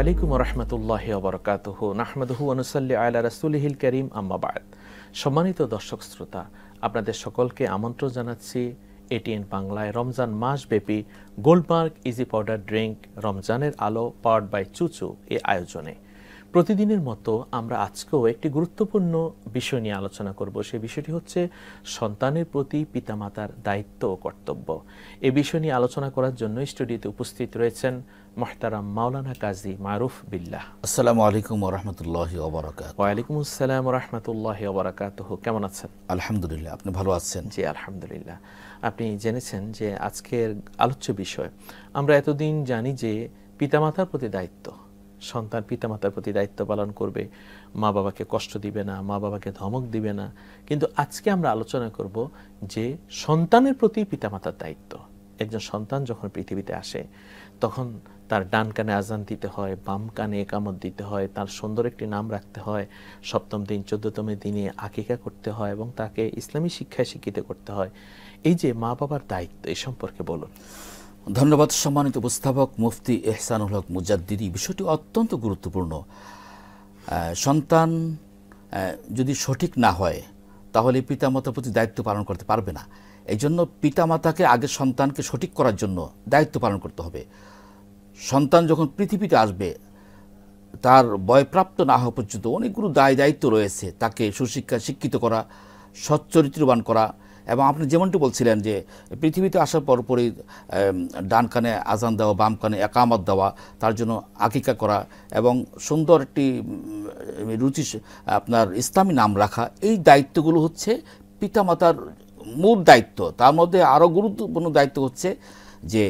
আলাইকুম রহমতুল্লাহি ওয়া বারাকাতুহু নাহমাদুহু ওয়া নুসাল্লি আলা রাসূলিহিল কারীম আম্মা বা'দ। সম্মানিত দর্শক শ্রোতা, আপনাদের সকলকে আমন্ত্রণ জানাচ্ছি এটিএন বাংলায় রমজান মাসব্যাপী গোল্ডমার্ক ইজি পাউডার ড্রিঙ্ক রমজানের আলো পাওয়ার্ড বাই চুচু এই আয়োজনে। প্রতিদিনের মতো আমরা আজকেও একটি গুরুত্বপূর্ণ বিষয় নিয়ে আলোচনা করব। সেই বিষয়টি হচ্ছে সন্তানের প্রতি পিতামাতার দায়িত্ব ও কর্তব্য। এই বিষয় নিয়ে আলোচনা করার জন্য স্টুডিওতে উপস্থিত রয়েছেন মুহতারাম মাওলানা কাজী মারুফ বিল্লাহ। আসসালামু আলাইকুম ওয়া রাহমাতুল্লাহি ওয়া বারাকাতুহু। ওয়া আলাইকুম আসসালাম ওয়া রাহমাতুল্লাহি ওয়া বারাকাতুহু। কেমন আছেন? আলহামদুলিল্লাহ, আপনি ভালো আছেন? জি আলহামদুলিল্লাহ। আপনি জেনেছেন যে আজকের আলোচ্য বিষয়, আমরা এতদিন জানি যে পিতামাতার প্রতি দায়িত্ব, সন্তান পিতামাতার প্রতি দায়িত্ব পালন করবে, মা বাবাকে কষ্ট দিবে না, মা বাবাকে ধমক দিবে না। কিন্তু আজকে আমরা আলোচনা করব যে সন্তানের প্রতি পিতামাতার দায়িত্ব। একজন সন্তান যখন পৃথিবীতে আসে তখন তার ডান কানে আজান দিতে হয়, বাম কানে একামত দিতে হয়, তার সুন্দর একটি নাম রাখতে হয়, ৭ম দিন ১৪তম দিনে আকিকা করতে হয় এবং তাকে ইসলামী শিক্ষায় শিক্ষিত করতে হয়। এই যে মা বাবার দায়িত্ব, এই সম্পর্কে বলুন। ধন্যবাদ সম্মানিত উপস্থাপক মুফতি ইহসানুল হক মুজাদ্দিদি। বিষয়টি অত্যন্ত গুরুত্বপূর্ণ। সন্তান যদি সঠিক না হয় তাহলে পিতামাতার প্রতি দায়িত্ব পালন করতে পারবে না। এই জন্য পিতামাতাকে আগে সন্তানকে সঠিক করার জন্য দায়িত্ব পালন করতে হবে। সন্তান যখন পৃথিবীতে আসবে তার বয়প্রাপ্ত না হওয়া পর্যন্ত অনেকগুলো দায়িত্ব রয়েছে। তাকে সুশিক্ষা শিক্ষিত করা, সচ্চরিত্রবান করা, এবং আপনি যেমনটি বলছিলেন যে পৃথিবীতে আসার পরপরই ডান কানে আজান দেওয়া, বাম কানে একামত দেওয়া, তার জন্য আকিকা করা এবং সুন্দর একটি আপনার ইসলামী নাম রাখা, এই দায়িত্বগুলো হচ্ছে পিতামাতার মূল দায়িত্ব। তার মধ্যে আরও গুরুত্বপূর্ণ দায়িত্ব হচ্ছে যে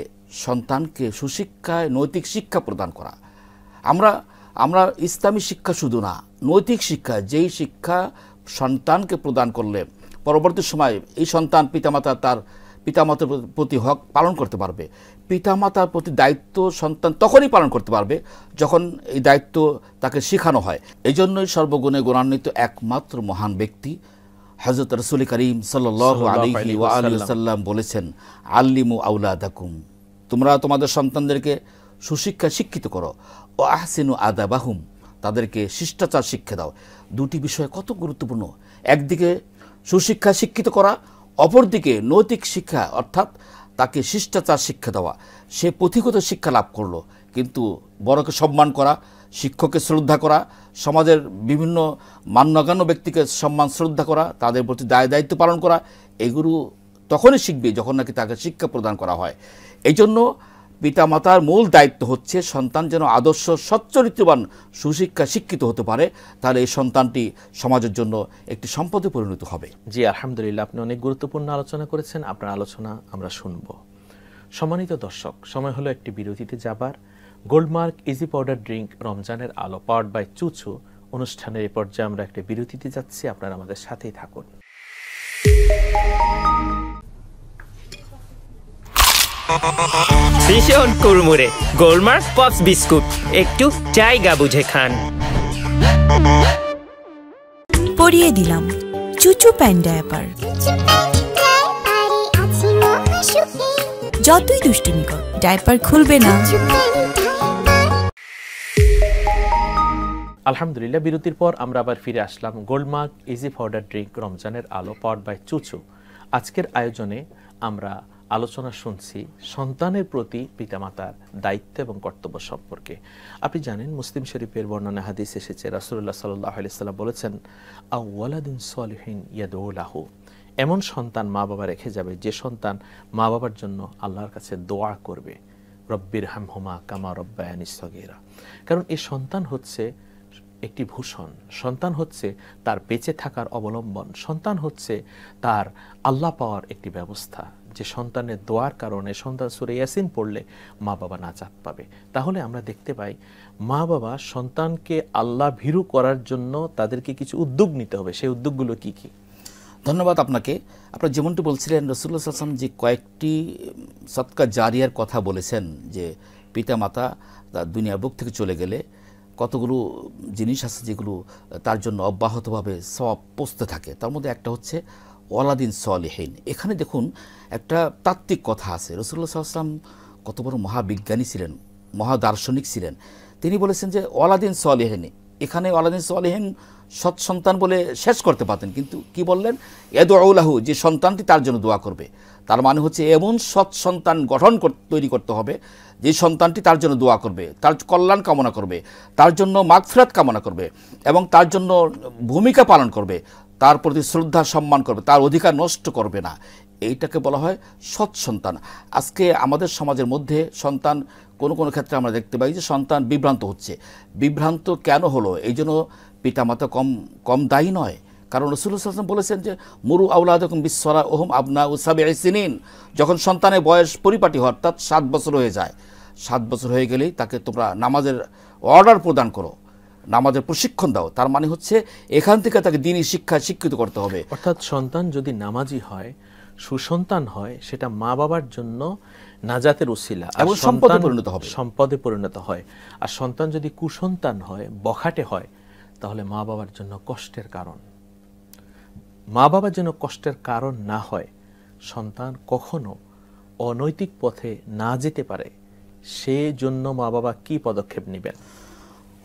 সন্তানকে সুশিক্ষায় নৈতিক শিক্ষা প্রদান করা। আমরা ইসলামী শিক্ষা শুধু না, নৈতিক শিক্ষা, যেই শিক্ষা সন্তানকে প্রদান করলে পরবর্তী সময় এই সন্তান তার পিতামাতার প্রতি হক পালন করতে পারবে। পিতামাতার প্রতি দায়িত্ব সন্তান তখনই পালন করতে পারবে যখন এই দায়িত্ব তাকে শেখানো হয়। এই জন্যই সর্বগুণে গুণান্বিত একমাত্র মহান ব্যক্তি হযরত রাসূল করিম সাল্লাল্লাহু আলাইহি ওয়া আলিহি ওয়াসাল্লাম বলেছেন, আল্লিমু আওলাদাকুম, তোমরা তোমাদের সন্তানদেরকে সুশিক্ষা শিক্ষিত করো, ও আহসিনু আদাবাহুম, তাদেরকে শিষ্টাচার শিক্ষা দাও। দুটি বিষয় কত গুরুত্বপূর্ণ। একদিকে সুশিক্ষা শিক্ষিত করা, অপরদিকে নৈতিক শিক্ষা অর্থাৎ তাকে শিষ্টাচার শিক্ষা দেওয়া। সে পুঁথিগত শিক্ষা লাভ করলো, কিন্তু বড়কে সম্মান করা, শিক্ষককে শ্রদ্ধা করা, সমাজের বিভিন্ন মান্যগণ্য ব্যক্তিকে সম্মান শ্রদ্ধা করা, তাদের প্রতি দায়িত্ব পালন করা, এগুলো তখনই শিখবে যখন নাকি তাকে শিক্ষা প্রদান করা হয়। এই জন্য পিতামাতার মূল দায়িত্ব হচ্ছে সন্তান যেন আদর্শ সচ্চরিত্রবান সুশিক্ষা শিক্ষিত হতে পারে, তাহলে এই সন্তানটি সমাজের জন্য একটি সম্পদে পরিণত হবে। জি আলহামদুলিল্লাহ, আপনি অনেক গুরুত্বপূর্ণ আলোচনা করেছেন। আপনার আলোচনা আমরা শুনব। সম্মানিত দর্শক, সময় হলো একটি বিরতিতে যাবার। গোল্ডমার্ক ইজি পাউডার ড্রিঙ্ক রমজানের আলো পাওয়ার্ড বাই চুচু অনুষ্ঠানের এই পর্যায়ে আমরা একটি বিরতিতে যাচ্ছি। আপনারা আমাদের সাথেই থাকুন। ভীষণ কুড়মুড়ে গোলমার্ক পপস বিস্কুট, একটু জায়গা বুঝে খান। পরিয়ে দিলাম চুচু প্যান্ট ডায়াপার। যতই দুষ্টুমি কর, ডায়াপার খুলবে না। আলহামদুলিল্লাহ, বিরতির পর আমরা আবার ফিরে আসলাম। গোল্ডমার্ক ইজি পাউডার ড্রিঙ্ক রমজানের আলো পাওয়ার্ড বাই চুচু। আজকের আয়োজনে আমরা আলোচনা শুনছি সন্তানের প্রতি পিতামাতার দায়িত্ব এবং কর্তব্য সম্পর্কে। আপনি জানেন, মুসলিম শরীফের বর্ণনা হাদিস এসেছে, রাসূলুল্লাহ সাল্লাল্লাহু আলাইহি ওয়াসাল্লাম বলেছেন, আওয়ালাদিন সলিহিন ইয়াদউ লাহু, এমন সন্তান মা বাবা রেখে যাবে যে সন্তান মা বাবার জন্য আল্লাহর কাছে দোয়া করবে, রব্বির হামহুমা কামা রব্বায়ানি সগীরা। কারণ এই সন্তান হচ্ছে একটি ভূষণ, সন্তান হচ্ছে তার বেঁচে থাকার অবলম্বন, সন্তান হচ্ছে তার আল্লাহ পাওয়ার একটি ব্যবস্থা। যে সন্তানের দোয়ার কারণে সন্তান সূরা ইয়াসিন পড়লে মা বাবা নাজাত পাবে। তাহলে আমরা দেখতে পাই মা বাবা সন্তানকে আল্লাহ ভীরু করার জন্য তাদেরকে কিছু উদ্যোগ নিতে হবে। সেই উদ্যোগগুলো কি কি? ধন্যবাদ আপনাকে। আপনারা যেমনটি বলছিলেন, রাসূলুল্লাহ সাল্লাল্লাহু আলাইহি ওয়াসাল্লাম যে কয়েকটি সদকা জারিয়ার কথা বলেছেন, যে পিতামাতা তার দুনিয়ার বুক থেকে চলে গেলে কতগুলো জিনিস আছে যেগুলো তার জন্য অব্যাহতভাবে সওয়াব পৌঁছতে থাকে। তার মধ্যে একটা হচ্ছে ওয়ালাদিন সলিহিন। এখানে দেখুন একটা তাত্ত্বিক কথা আছে। রাসূলুল্লাহ সাল্লাল্লাহু আলাইহি ওয়াসাল্লাম কত বড় মহাবিজ্ঞানী ছিলেন, মহাদার্শনিক ছিলেন। তিনি বলেছেন যে ওয়ালাদিন সলিহিন, এখানে ওয়ালাদিন সলিহিন সৎ সন্তান বলে শেষ করতে পারতেন, কিন্তু কি বললেন, ইয়াদউলাহু, যে সন্তানটি তার জন্য দোয়া করবে। তার মানে হচ্ছে এমন সৎ সন্তান তৈরি করতে হবে যে সন্তানটি তার জন্য দোয়া করবে, তার কল্যাণ কামনা করবে, তার জন্য মাগফিরাত কামনা করবে এবং তার জন্য ভূমিকা পালন করবে, তার প্রতি শ্রদ্ধা সম্মান করবে, তার অধিকার নষ্ট করবে না। এইটাকে বলা হয় সৎ সন্তান। আজকে আমাদের সমাজের মধ্যে সন্তান কোনো ক্ষেত্রে আমরা দেখতে পাই যে সন্তান বিভ্রান্ত হচ্ছে। বিভ্রান্ত কেন হলো? এই জন্য পিতামাতা কম দায়ী নয়। কারণ রাসূলুল্লাহ সাল্লাল্লাহু আলাইহি ওয়াসাল্লাম বলেছেন যে মুরু আওলাদাকুম বিসসালা ওহুম আবনাউ সাবঈ সিনিন, যখন সন্তানের বয়স পরিপাটি হয়, অর্থাৎ 7 বছর হয়ে যায়, 7 বছর হয়ে গেলেই তাকে তোমরা নামাজের অর্ডার প্রদান করো, নামাজের প্রশিক্ষণ দাও। তার মানে হচ্ছে এখান থেকে তাকে দ্বীনি শিক্ষায় শিক্ষিত করতে হবে। অর্থাৎ সন্তান যদি নামাজি হয়, সুসন্তান হয়, সেটা মা বাবার জন্য নাজাতের উসিলা এবং সম্পদে পরিণত হবে, সম্পদে পরিণত হয়। আর সন্তান যদি কুসন্তান হয়, বখাটে হয়, তাহলে মা বাবার জন্য কষ্টের কারণ। মা বাবার জন্য কষ্টের কারণ না হয়, সন্তান কখনো অনৈতিক পথে না যেতে পারে, সেজন্য মা বাবা কি পদক্ষেপ নেবেন?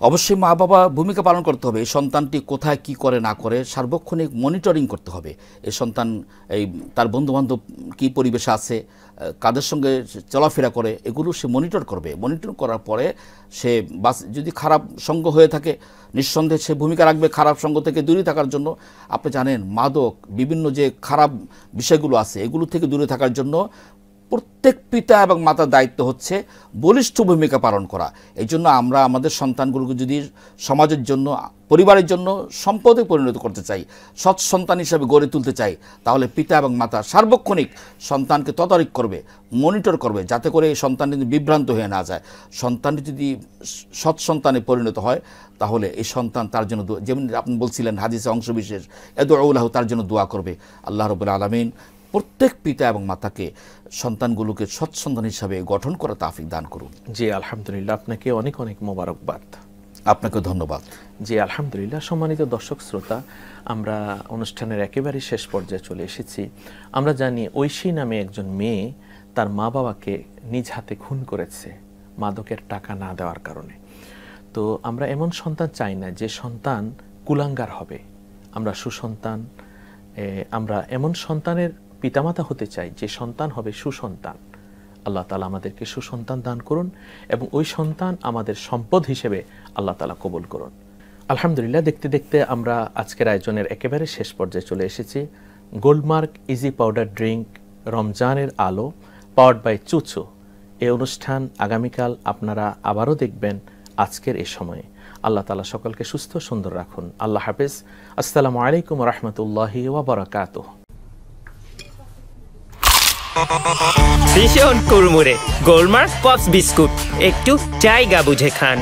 অবশ্যই মা বাবা ভূমিকা পালন করতে হবে। এই সন্তানটি কোথায় কি করে না করে সার্বক্ষণিক মনিটরিং করতে হবে। এই সন্তান তার বন্ধুবান্ধব কি পরিবেশে আছে, কাদের সঙ্গে চলাফেরা করে, এগুলো সে মনিটর করবে। মনিটর করার পরে সে যদি খারাপ সঙ্গ হয়ে থাকে, নিঃসন্দেহে সে ভূমিকা রাখবে খারাপ সঙ্গ থেকে দূরে থাকার জন্য। আপনি জানেন মাদক, বিভিন্ন যে খারাপ বিষয়গুলো আছে, এগুলো থেকে দূরে থাকার জন্য প্রত্যেক পিতা এবং মাতার দায়িত্ব হচ্ছে বলিষ্ঠ ভূমিকা পালন করা। এই জন্য আমরা আমাদের সন্তানগুলোকে যদি সমাজের জন্য, পরিবারের জন্য সম্পদে পরিণত করতে চাই, সৎ সন্তান হিসাবে গড়ে তুলতে চাই, তাহলে পিতা এবং মাতা সার্বক্ষণিক সন্তানকে তদারক করবে, মনিটর করবে, যাতে করে এই সন্তান যদি বিভ্রান্ত হয়ে না যায়। সন্তানটি যদি সৎ সন্তানে পরিণত হয়, তাহলে এই সন্তান তার জন্য, যেমন আপনি বলছিলেন হাদিসে অংশবিশেষ, ইয়াদউলাহু, তার জন্য দোয়া করবে। আল্লাহ রাব্বুল আলামিন প্রত্যেক পিতা এবং মাতাকে সন্তানগুলোকে সৎসন্তান হিসাবে গঠন করা তৌফিক দান করুন। জি আলহামদুলিল্লাহ, আপনাকে অনেক অনেক মোবারকবাদ। আপনাকে ধন্যবাদ। জি আলহামদুলিল্লাহ। সম্মানিত দর্শক শ্রোতা, আমরা অনুষ্ঠানের একেবারে শেষ পর্যায়ে চলে এসেছি। আমরা জানি ঐশী নামে একজন মেয়ে তার মা বাবাকে নিজ হাতে খুন করেছে মাদকের টাকা না দেওয়ার কারণে। তো আমরা এমন সন্তান চাই না যে সন্তান কুলাঙ্গার হবে। আমরা সুসন্তান, আমরা এমন সন্তানের পিতামাতা হতে চাই যে সন্তান হবে সুসন্তান। আল্লাহ তাআলা আমাদেরকে সুসন্তান দান করুন এবং ওই সন্তান আমাদের সম্পদ হিসেবে আল্লাহ তাআলা কবুল করুন। আলহামদুলিল্লাহ, দেখতে দেখতে আমরা আজকের আয়োজনের একেবারে শেষ পর্যায়ে চলে এসেছি। গোল্ডমার্ক ইজি পাউডার ড্রিঙ্ক, রমজানের আলো, পাওয়ার্ড বাই চুচু। এই অনুষ্ঠান আগামীকাল আপনারা আবারও দেখবেন আজকের এই সময়ে। আল্লাহ তাআলা সকলকে সুস্থ সুন্দর রাখুন। আল্লাহ হাফেজ। আসসালামু আলাইকুম ওয়া রাহমাতুল্লাহি ওয়া বারাকাতুহু। ভীষণ কুড়মুড়ে গোলমার্ক পপস বিস্কুট, একটু জায়গা বুঝে খান।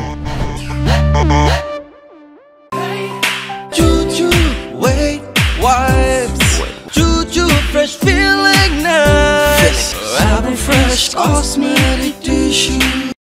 Choo-choo, wait, wipes. Choo-choo, fresh feeling nice. Having fresh cosmetic tissue.